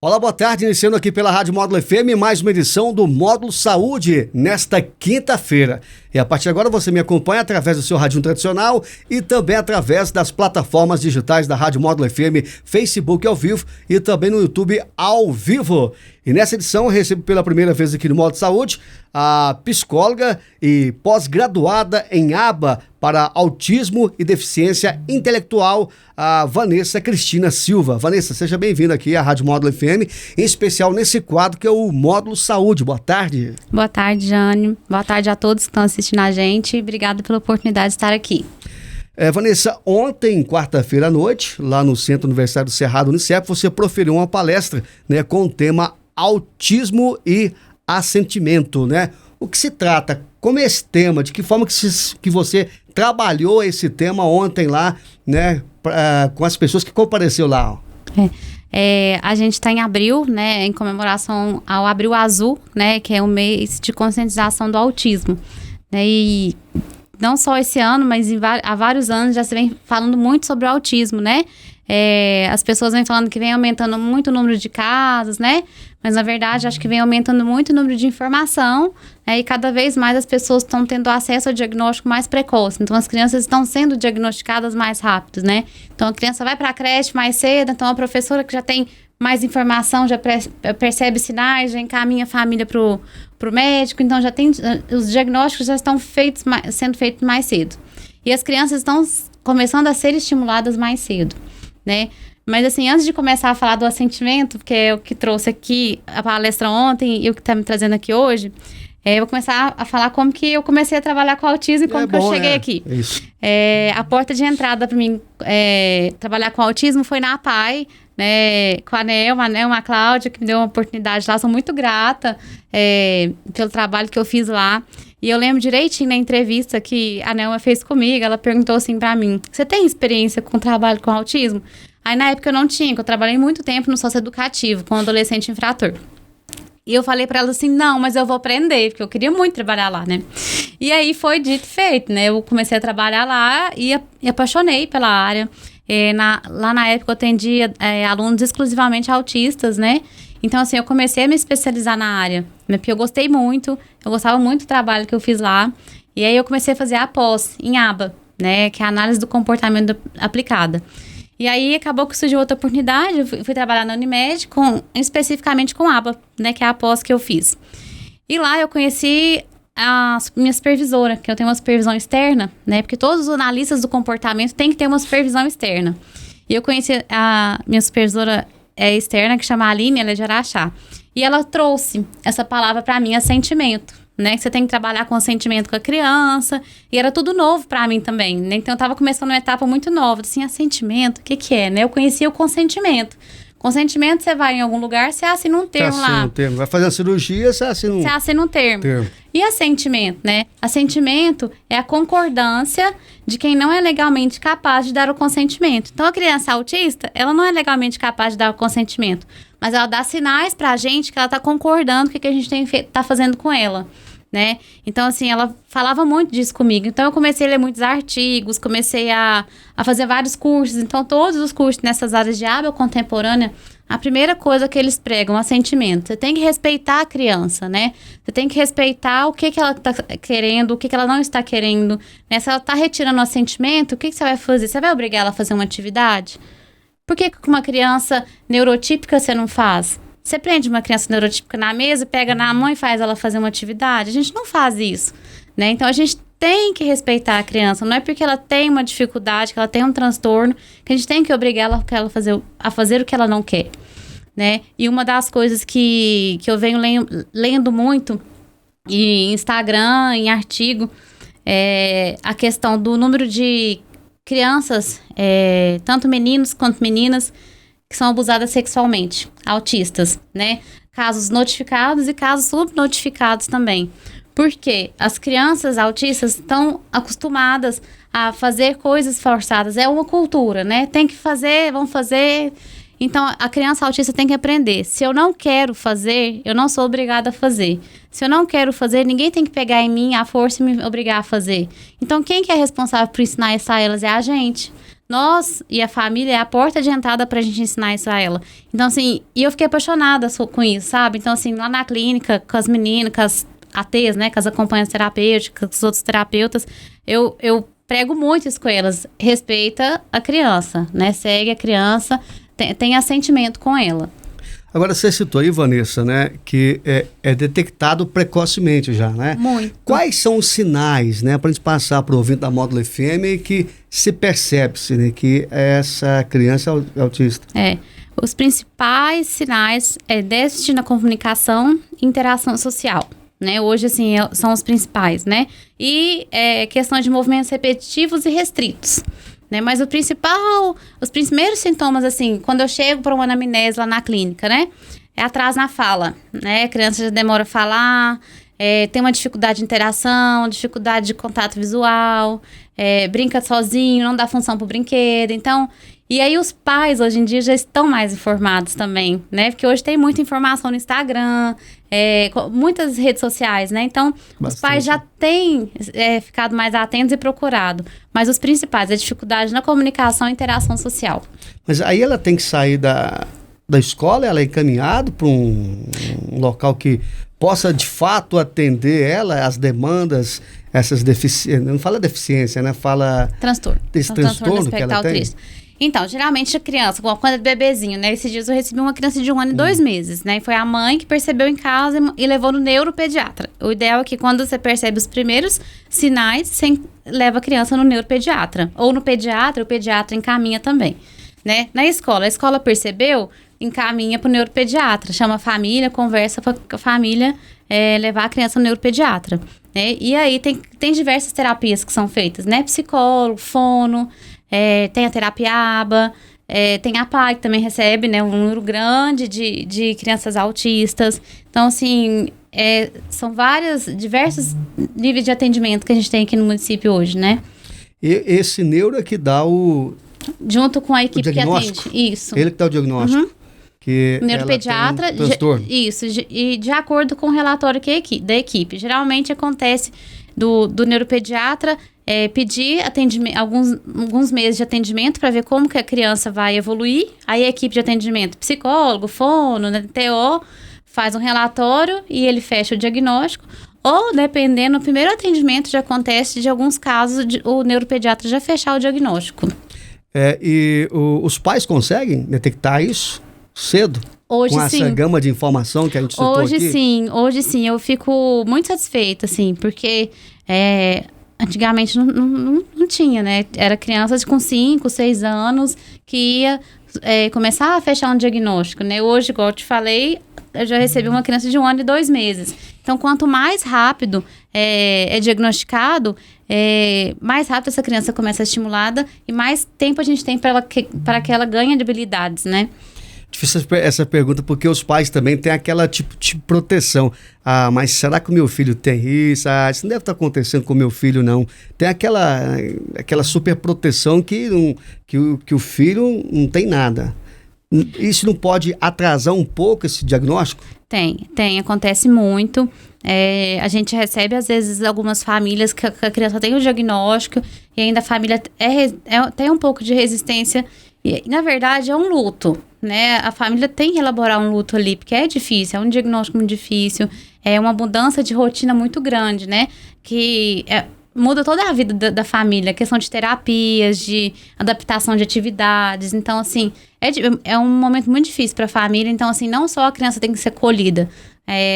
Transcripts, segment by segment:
Olá, boa tarde, iniciando aqui pela Rádio Módulo FM, mais uma edição do Módulo Saúde, nesta quinta-feira. E a partir de agora você me acompanha através do seu radinho tradicional e também através das plataformas digitais da Rádio Módulo FM, Facebook ao vivo e também no YouTube ao vivo. E nessa edição eu recebo pela primeira vez aqui no Módulo Saúde a psicóloga e pós-graduada em ABA para autismo e deficiência intelectual, a Vanessa Cristina Silva. Vanessa, seja bem-vinda aqui à Rádio Módulo FM, em especial nesse quadro que é o Módulo Saúde. Boa tarde. Boa tarde, Jane. Boa tarde a todos que estão assistindo a gente. Obrigada pela oportunidade de estar aqui. Vanessa, ontem, quarta-feira à noite, lá no Centro Universitário do Cerrado Unicef, você proferiu uma palestra, né, com o tema Autismo e Assentimento, né? O que se trata? Como é esse tema? De que forma que você trabalhou esse tema ontem lá, né, com as pessoas que compareceu lá? A gente está em abril, né, em comemoração ao Abril Azul, né, que é o mês de conscientização do autismo, né, e não só esse ano, mas há vários anos já se vem falando muito sobre o autismo, né? As pessoas vêm falando que vem aumentando muito o número de casos, né? Mas, na verdade, acho que vem aumentando muito o número de informação, né? E cada vez mais as pessoas estão tendo acesso ao diagnóstico mais precoce. Então, as crianças estão sendo diagnosticadas mais rápido, né? Então, a criança vai para a creche mais cedo, então a professora que já tem mais informação, já percebe sinais, já encaminha a família para o médico, então já tem, os diagnósticos já estão sendo feitos mais cedo. E as crianças estão começando a ser estimuladas mais cedo, né? Mas assim, antes de começar a falar do assentimento, que é o que trouxe aqui a palestra ontem e o que está me trazendo aqui hoje, eu vou começar a falar como que eu comecei a trabalhar com autismo e como que eu cheguei aqui. Isso. A porta de entrada para mim trabalhar com autismo foi na APAE, né, com a Nelma, a Cláudia, que me deu uma oportunidade lá. Sou muito grata pelo trabalho que eu fiz lá. E eu lembro direitinho na entrevista que a Nelma fez comigo, ela perguntou assim pra mim: você tem experiência com trabalho com autismo? Aí na época eu não tinha, porque eu trabalhei muito tempo no socioeducativo, com adolescente infrator. E eu falei pra ela assim: não, mas eu vou aprender, porque eu queria muito trabalhar lá, né? E aí foi dito e feito, né? Eu comecei a trabalhar lá e apaixonei pela área. Lá na época eu atendia alunos exclusivamente autistas, né? Então, assim, eu comecei a me especializar na área, né? Porque eu gostava muito do trabalho que eu fiz lá. E aí eu comecei a fazer a pós em ABA, né? Que é a análise do comportamento aplicada. E aí acabou que surgiu outra oportunidade, eu fui trabalhar na Unimed, especificamente com ABA, né? Que é a pós que eu fiz. E lá eu conheci a minha supervisora, que eu tenho uma supervisão externa, né? Porque todos os analistas do comportamento têm que ter uma supervisão externa. E eu conheci a minha supervisora externa, que chama Aline, ela é de Araxá. E ela trouxe essa palavra para mim, assentimento, né? Que você tem que trabalhar com assentimento com a criança. E era tudo novo para mim também, né? Então eu tava começando uma etapa muito nova, assim, assentimento, o que é, né? Eu conhecia o consentimento. Consentimento, você vai em algum lugar, você assina um termo lá. Um termo. Vai fazer a cirurgia, você assina um termo. E assentimento, né? Assentimento é a concordância de quem não é legalmente capaz de dar o consentimento. Então, a criança autista, ela não é legalmente capaz de dar o consentimento, mas ela dá sinais pra gente que ela tá concordando com o que a gente tá fazendo com ela, né? Então, assim, ela falava muito disso comigo. Então, eu comecei a ler muitos artigos, comecei a fazer vários cursos. Então, todos os cursos nessas áreas de ABA contemporânea, a primeira coisa que eles pregam é assentimento. Você tem que respeitar a criança, né? Você tem que respeitar o que ela está querendo, o que ela não está querendo, né? Se ela está retirando o assentimento, o que você vai fazer? Você vai obrigar ela a fazer uma atividade? Por que com uma criança neurotípica você não faz? Você prende uma criança neurotípica na mesa, pega na mão e faz ela fazer uma atividade? A gente não faz isso, né? Então, a gente tem que respeitar a criança. Não é porque ela tem uma dificuldade, que ela tem um transtorno, que a gente tem que obrigar ela a fazer o que ela não quer, né? E uma das coisas que eu venho lendo muito em Instagram, em artigo, é a questão do número de crianças, tanto meninos quanto meninas, que são abusadas sexualmente, autistas, né? Casos notificados e casos subnotificados também. Porque as crianças autistas estão acostumadas a fazer coisas forçadas. É uma cultura, né? Tem que fazer, vão fazer. Então, a criança autista tem que aprender. Se eu não quero fazer, eu não sou obrigada a fazer. Se eu não quero fazer, ninguém tem que pegar em mim à força e me obrigar a fazer. Então, quem que é responsável por ensinar isso a elas é a gente. nós e a família é a porta de entrada pra gente ensinar isso a ela. Então, assim, e eu fiquei apaixonada com isso, sabe? Então, assim, lá na clínica, com as meninas, com as ATs, né, com as acompanhantes terapêuticas, com os outros terapeutas, eu prego muito isso com elas. Respeita a criança, né? Segue a criança, tem assentimento com ela. Agora, você citou aí, Vanessa, né, que é detectado precocemente já, né? Muito. Quais são os sinais, né, para a gente passar para o ouvinte da Módulo FM que se percebe-se, né, que essa criança é autista? Os principais sinais é déficit na comunicação e interação social, né? Hoje, assim, são os principais, né? E questão de movimentos repetitivos e restritos. Né? Mas os primeiros sintomas, assim, quando eu chego para uma anamnese lá na clínica, né? É atraso na fala, né? A criança já demora a falar, tem uma dificuldade de interação, dificuldade de contato visual, brinca sozinho, não dá função pro brinquedo. Então, e aí os pais hoje em dia já estão mais informados também, né? Porque hoje tem muita informação no Instagram, muitas redes sociais, né? Então, bastante. Os pais já têm ficado mais atentos e procurado. Mas os principais, a dificuldade na comunicação e interação social. Mas aí ela tem que sair da escola, ela é encaminhada para um local que possa, de fato, atender ela, as demandas, essas deficiências. Não fala deficiência, né? Fala... Transtorno. Desse transtorno que ela tem. Então, geralmente a criança, quando é bebezinho, né? Esses dias eu recebi uma criança de 1 ano e 2 meses, né? E foi a mãe que percebeu em casa e levou no neuropediatra. O ideal é que quando você percebe os primeiros sinais, você leva a criança no neuropediatra. Ou no pediatra, o pediatra encaminha também, né? Na escola, a escola percebeu, encaminha para o neuropediatra. Chama a família, conversa com a família, levar a criança no neuropediatra, né? E aí tem diversas terapias que são feitas, né? Psicólogo, fono... tem a terapia ABA, tem a PAI, que também recebe, né, um número grande de crianças autistas. Então, assim, são diversos níveis de atendimento que a gente tem aqui no município hoje, né? E esse neuro é que dá junto com a equipe que atende. Isso. Ele que dá o diagnóstico. Uhum. Que o neuropediatra, isso, e de acordo com o relatório da equipe. Geralmente acontece do neuropediatra pedir atendimento, alguns meses de atendimento para ver como que a criança vai evoluir. Aí a equipe de atendimento, psicólogo, fono, né, TO, faz um relatório e ele fecha o diagnóstico. Ou, dependendo, no primeiro atendimento já acontece, de alguns casos, o neuropediatra já fechar o diagnóstico. Os pais conseguem detectar isso cedo? Hoje, com essa sim. Gama de informação que a gente citou aqui? Hoje sim, eu fico muito satisfeita, assim, porque antigamente não tinha, né? Era crianças com 5, 6 anos que ia começar a fechar um diagnóstico, né? Hoje, igual eu te falei, eu já recebi uma criança de 1 ano e 2 meses. Então, quanto mais rápido é diagnosticado, mais rápido essa criança começa a ser estimulada e mais tempo a gente tem para que ela ganhe de habilidades, né? Difícil essa pergunta, porque os pais também têm aquela tipo de proteção. Ah, mas será que o meu filho tem isso? Ah, isso não deve estar acontecendo com o meu filho, não. Tem aquela super proteção que o filho não tem nada. Isso não pode atrasar um pouco esse diagnóstico? Tem, acontece muito. A gente recebe, às vezes, algumas famílias que a criança tem o diagnóstico e ainda a família tem um pouco de resistência. E, na verdade, é um luto, né? A família tem que elaborar um luto ali, porque é difícil, é um diagnóstico muito difícil, é uma mudança de rotina muito grande, né? Que muda toda a vida da família, questão de terapias, de adaptação de atividades. Então, assim, é um momento muito difícil para a família. Então, assim, não só a criança tem que ser acolhida,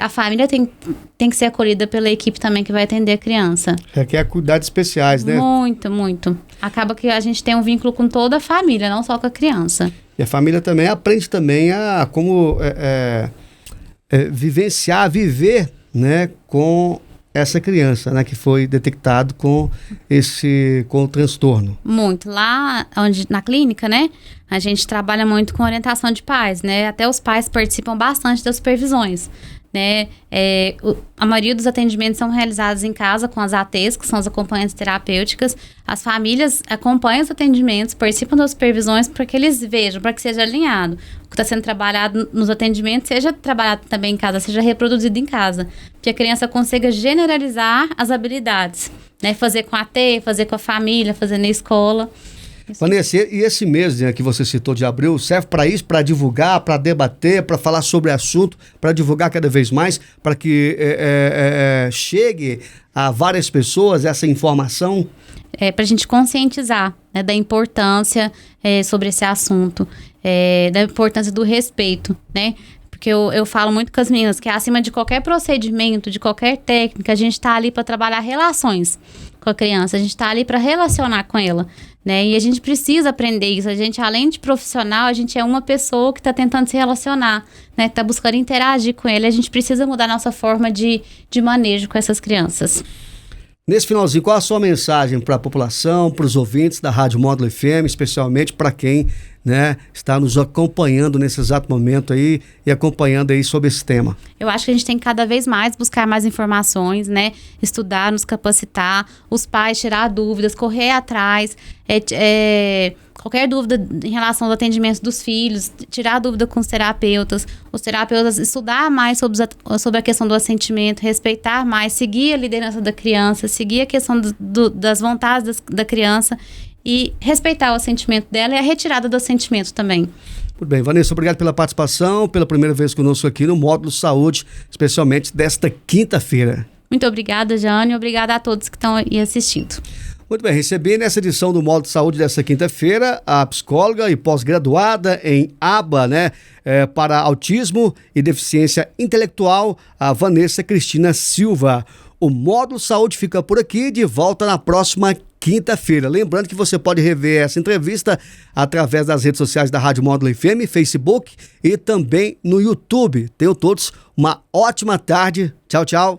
a família tem que ser acolhida pela equipe também que vai atender a criança. Requer cuidados especiais, né? Muito, muito. Acaba que a gente tem um vínculo com toda a família, não só com a criança. E a família também aprende também a como viver, né, com essa criança, né, que foi detectado com o transtorno. Muito. Lá na clínica, né, a gente trabalha muito com orientação de pais, né, até os pais participam bastante das supervisões, né, a maioria dos atendimentos são realizados em casa com as ATs, que são as acompanhantes terapêuticas. As famílias acompanham os atendimentos, participam das supervisões para que eles vejam, para que seja alinhado. O que está sendo trabalhado nos atendimentos seja trabalhado também em casa, seja reproduzido em casa. Que a criança consiga generalizar as habilidades, né? Fazer com a AT, fazer com a família, fazer na escola. Vanessa, e esse mês, né, que você citou de abril, serve para isso, para divulgar, para debater, para falar sobre o assunto, para divulgar cada vez mais, para que chegue a várias pessoas essa informação? Para a gente conscientizar, né, da importância sobre esse assunto, da importância do respeito, né? Porque eu falo muito com as meninas que acima de qualquer procedimento, de qualquer técnica, a gente está ali para trabalhar relações com a criança, a gente está ali para relacionar com ela, né? E a gente precisa aprender isso. A gente, além de profissional, a gente é uma pessoa que está tentando se relacionar, né? Que está buscando interagir com ele. A gente precisa mudar a nossa forma de manejo com essas crianças. Nesse finalzinho, qual a sua mensagem para a população, para os ouvintes da Rádio Módulo FM, especialmente para quem, né, está nos acompanhando nesse exato momento aí e acompanhando aí sobre esse tema? Eu acho que a gente tem que cada vez mais buscar mais informações, né? Estudar, nos capacitar, os pais tirar dúvidas, correr atrás, qualquer dúvida em relação ao atendimento dos filhos, tirar dúvida com os terapeutas estudar mais sobre a questão do assentimento, respeitar mais, seguir a liderança da criança, seguir a questão das vontades da criança e respeitar o assentimento dela e a retirada do assentimento também. Muito bem, Vanessa, obrigado pela participação, pela primeira vez conosco aqui no Módulo Saúde, especialmente desta quinta-feira. Muito obrigada, Jane, e obrigada a todos que estão aí assistindo. Muito bem, recebi nessa edição do Módulo Saúde dessa quinta-feira a psicóloga e pós-graduada em ABA, né, para autismo e deficiência intelectual, a Vanessa Cristina Silva. O Módulo Saúde fica por aqui, de volta na próxima quinta-feira. Lembrando que você pode rever essa entrevista através das redes sociais da Rádio Módulo FM, Facebook e também no YouTube. Tenham todos uma ótima tarde. Tchau, tchau.